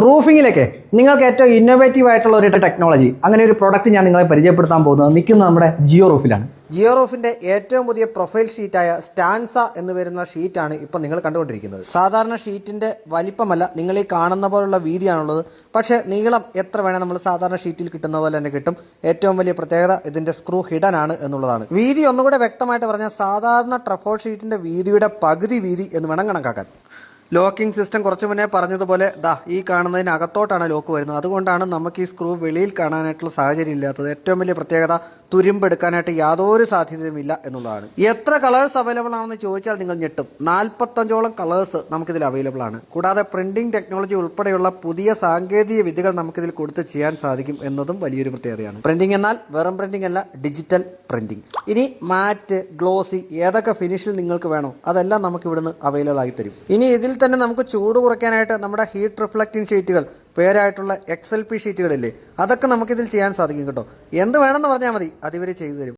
റൂഫിങ്ങിലേക്ക് നിങ്ങൾക്ക് ഏറ്റവും ഇന്നോവേറ്റീവ് ആയിട്ടുള്ള ഒരു ടെക്നോളജി, അങ്ങനെ ഒരു പ്രൊഡക്റ്റ് ഞാൻ നിങ്ങളെ പരിചയപ്പെടുത്താൻ പോകുന്നത് നിൽക്കുന്നത് നമ്മുടെ ജിയോ റൂഫിലാണ്. ജിയോ റൂഫിന്റെ ഏറ്റവും പുതിയ പ്രൊഫൈൽ ഷീറ്റായ സ്റ്റാൻസ എന്ന് വരുന്ന ഷീറ്റാണ് ഇപ്പം നിങ്ങൾ കണ്ടുകൊണ്ടിരിക്കുന്നത്. സാധാരണ ഷീറ്റിന്റെ വലിപ്പമല്ല നിങ്ങൾ ഈ കാണുന്ന പോലുള്ള വീതിയാണുള്ളത്. പക്ഷേ നീളം എത്ര വേണേൽ നമ്മൾ സാധാരണ ഷീറ്റിൽ കിട്ടുന്ന പോലെ തന്നെ കിട്ടും. ഏറ്റവും വലിയ പ്രത്യേകത ഇതിന്റെ സ്ക്രൂ ഹിഡൻ ആണ് എന്നുള്ളതാണ്. വീതി ഒന്നുകൂടെ വ്യക്തമായിട്ട് പറഞ്ഞാൽ സാധാരണ ട്രഫോൾ ഷീറ്റിന്റെ വീതിയുടെ പകുതി വീതി എന്ന് വേണം കണക്കാക്കാൻ. ലോക്കിംഗ് സിസ്റ്റം കുറച്ചു മുന്നേ പറഞ്ഞതുപോലെ ഈ കാണുന്നതിനകത്തോട്ടാണ് ലോക്ക് വരുന്നത്. അതുകൊണ്ടാണ് നമുക്ക് ഈ സ്ക്രൂ വെളിയിൽ കാണാനായിട്ടുള്ള സാഹചര്യം ഇല്ലാത്തത്. ഏറ്റവും വലിയ പ്രത്യേകത തുരുമ്പെടുക്കാനായിട്ട് യാതൊരു സാധ്യതയുമില്ല എന്നുള്ളതാണ്. എത്ര കളേഴ്സ് അവൈലബിൾ ആണെന്ന് ചോദിച്ചാൽ നിങ്ങൾ ഞെട്ടും. 45ഓളം കളേഴ്സ് നമുക്കിതിൽ അവൈലബിൾ ആണ്. കൂടാതെ പ്രിന്റിംഗ് ടെക്നോളജി ഉൾപ്പെടെയുള്ള പുതിയ സാങ്കേതിക വിദ്യകൾ നമുക്കിതിൽ കൊടുത്ത് ചെയ്യാൻ സാധിക്കും എന്നതും വലിയൊരു പ്രത്യേകതയാണ്. പ്രിന്റിംഗ് എന്നാൽ വെറും പ്രിന്റിംഗ് അല്ല, ഡിജിറ്റൽ പ്രിന്റിംഗ്. ഇനി മാറ്റ്, ഗ്ലോസി ഏതൊക്കെ ഫിനിഷിൽ നിങ്ങൾക്ക് വേണോ അതെല്ലാം നമുക്ക് ഇവിടുന്ന് അവൈലബിൾ ആയി തരും. ഇനി ഇതിൽ തന്നെ നമുക്ക് ചൂട് കുറയ്ക്കാനായിട്ട് നമ്മുടെ ഹീറ്റ് റിഫ്ലക്റ്റിംഗ് ഷീറ്റുകൾ, പേരായിട്ടുള്ള XLP ഷീറ്റുകളില്ലേ, അതൊക്കെ നമുക്കിതിൽ ചെയ്യാൻ സാധിക്കും കേട്ടോ. എന്ത് വേണമെന്ന് പറഞ്ഞാൽ മതി, അതിവർ ചെയ്തു തരും.